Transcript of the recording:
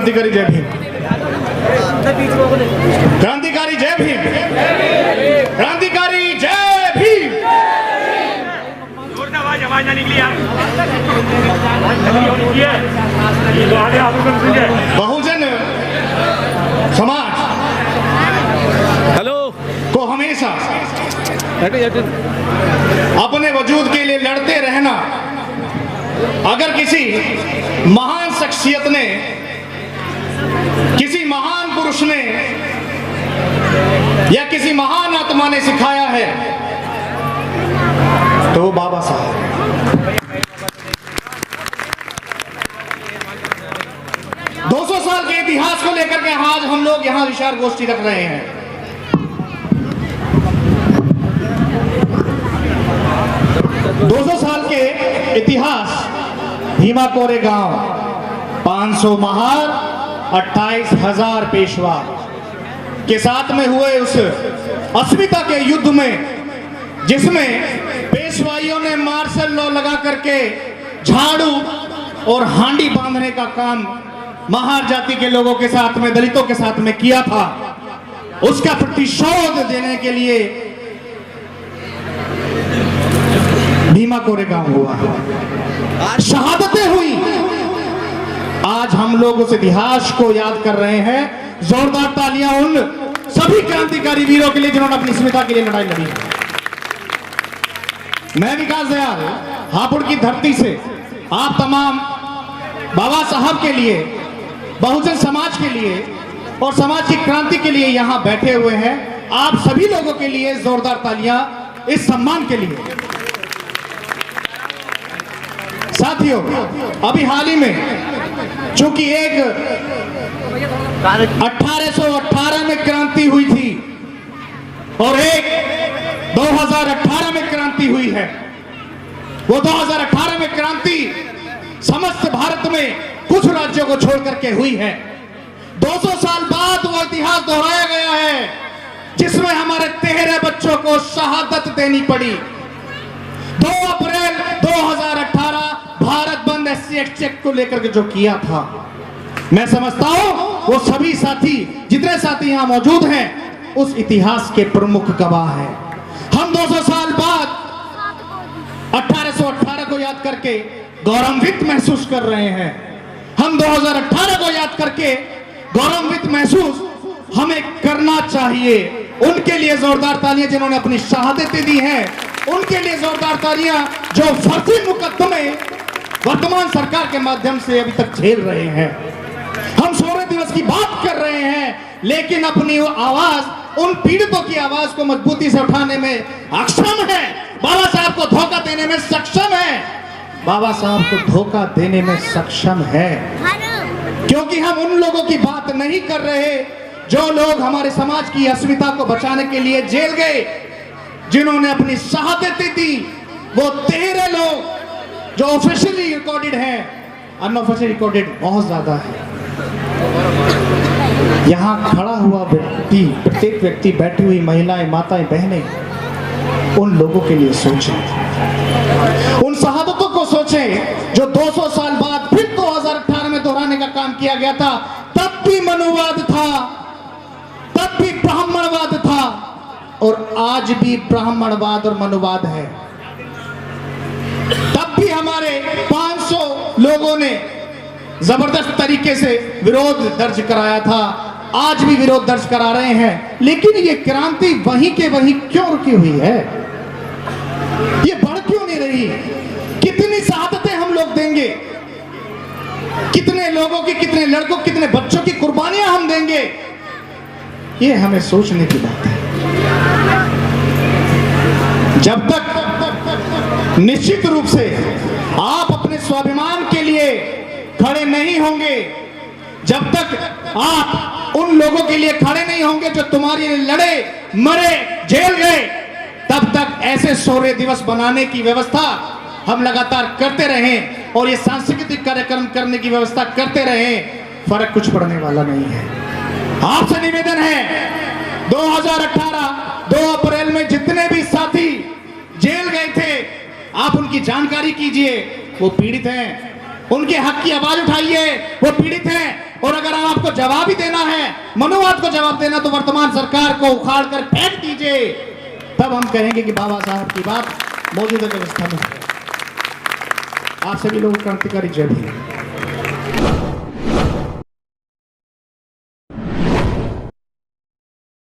क्रांतिकारी जय भीम। क्रांतिकारी जय भीम। क्रांतिकारी जय भीम। आवाज ना निकली यार। बहुजन समाज हेलो को हमेशा अपने वजूद के लिए लड़ते रहना। अगर किसी महान शख्सियत ने, किसी महान पुरुष ने या किसी महान आत्मा ने सिखाया है तो वो बाबा साहब। 200 साल के इतिहास को लेकर के आज हम लोग यहां विचार गोष्ठी रख रहे हैं। साल के इतिहास, भीमा कोरेगांव, 500 महार, 28,000 पेशवा के साथ में हुए उस अस्मिता के युद्ध में, जिसमें पेशवाइयों ने मार्शल लॉ लगा करके झाड़ू और हांडी बांधने का काम महार जाति के लोगों के साथ में, दलितों के साथ में किया था, उसका प्रतिशोध देने के लिए भीमा कोरेगांव हुआ, शहादतें हुई। आज हम लोग उस इतिहास को याद कर रहे हैं। जोरदार तालियां उन सभी क्रांतिकारी वीरों के लिए जिन्होंने अपनी अस्मिता के लिए लड़ाई लड़ी। मैं विकास दयाल हापुड़ की धरती से आप तमाम बाबा साहब के लिए, बहुजन समाज के लिए और समाज की क्रांति के लिए यहां बैठे हुए हैं। आप सभी लोगों के लिए जोरदार तालियां इस सम्मान के लिए। साथियों, अभी हाल ही में चूंकि एक 1818 में क्रांति हुई थी और एक 2018 में क्रांति हुई है। वो 2018 में क्रांति समस्त भारत में कुछ राज्यों को छोड़ करके हुई है। 200 साल बाद वो इतिहास दोहराया गया है जिसमें हमारे 13 बच्चों को शहादत देनी पड़ी। 2 अप्रैल 2018 भारत बंद SC एक्ट को लेकर के जो किया था, मैं समझता हूं वो सभी साथी, जितने साथी यहां मौजूद हैं, उस इतिहास के प्रमुख गवाह हैं। हम 200 साल बाद 1818 को याद करके गौरवान्वित महसूस कर रहे हैं। हम 2018 को याद करके गौरवान्वित महसूस हमें करना चाहिए। उनके लिए जोरदार तालियां जिन्होंने अपनी शहादतें दी हैं, उनके लिए जोरदार तालियां जो फर्जी मुकदमे वर्तमान सरकार के माध्यम से अभी तक झेल रहे हैं। हम 16 दिवस की बात कर रहे हैं, लेकिन अपनी वो आवाज, उन पीड़ितों की आवाज को मजबूती से उठाने में अक्षम है। बाबा साहब को धोखा देने में सक्षम है। बाबा साहब को धोखा देने में सक्षम है, क्योंकि हम उन लोगों की बात नहीं कर रहे जो लोग हमारे समाज की अस्मिता को बचाने के लिए जेल गए, जिन्होंने अपनी शहादतें दी। वो 13 लोग जो ऑफिशियली रिकॉर्डेड हैं, अनऑफिशियली रिकॉर्डेड बहुत ज्यादा है। यहां खड़ा हुआ व्यक्ति, प्रत्येक व्यक्ति, बैठी हुई महिलाएं, माताएं, बहनें, उन लोगों के लिए सोचें, उन शहादतों को सोचें जो 200 साल बाद फिर 2018 में दोहराने का काम किया गया था। तब भी मनुवाद था, तब भी ब्राह्मणवाद था और आज भी ब्राह्मणवाद और मनुवाद है। तब भी हमारे 500 लोगों ने जबरदस्त तरीके से विरोध दर्ज कराया था, आज भी विरोध दर्ज करा रहे हैं। लेकिन ये क्रांति वहीं के वहीं क्यों रुकी हुई है? ये बढ़ क्यों नहीं रही? कितनी शहादतें हम लोग देंगे? कितने लोगों की, कितने लड़कों, कितने बच्चों की कुर्बानियां हम देंगे? ये हमें सोचने की बात है। जब तक निश्चित रूप से आप अपने स्वाभिमान के लिए खड़े नहीं होंगे, जब तक आप उन लोगों के लिए खड़े नहीं होंगे जो तुम्हारे लिए लड़े, मरे, जेल गए, तब तक ऐसे शौर्य दिवस बनाने की व्यवस्था हम लगातार करते रहें और ये सांस्कृतिक कार्यक्रम करने की व्यवस्था करते रहें, फर्क कुछ पड़ने वाला नहीं है। आपसे निवेदन है, 2018 2 अप्रैल में जितने भी साथी जेल गए थे, आप उनकी जानकारी कीजिए। वो पीड़ित हैं, उनके हक की आवाज उठाइए। वो पीड़ित हैं, और अगर आपको जवाब ही देना है, मनुवाद को जवाब देना, तो वर्तमान सरकार को उखाड़ कर फेंक दीजिए। तब हम कहेंगे कि बाबा साहब की बात मौजूदा व्यवस्था में है। आप सभी लोगों क्रांतिकारी जय भीम।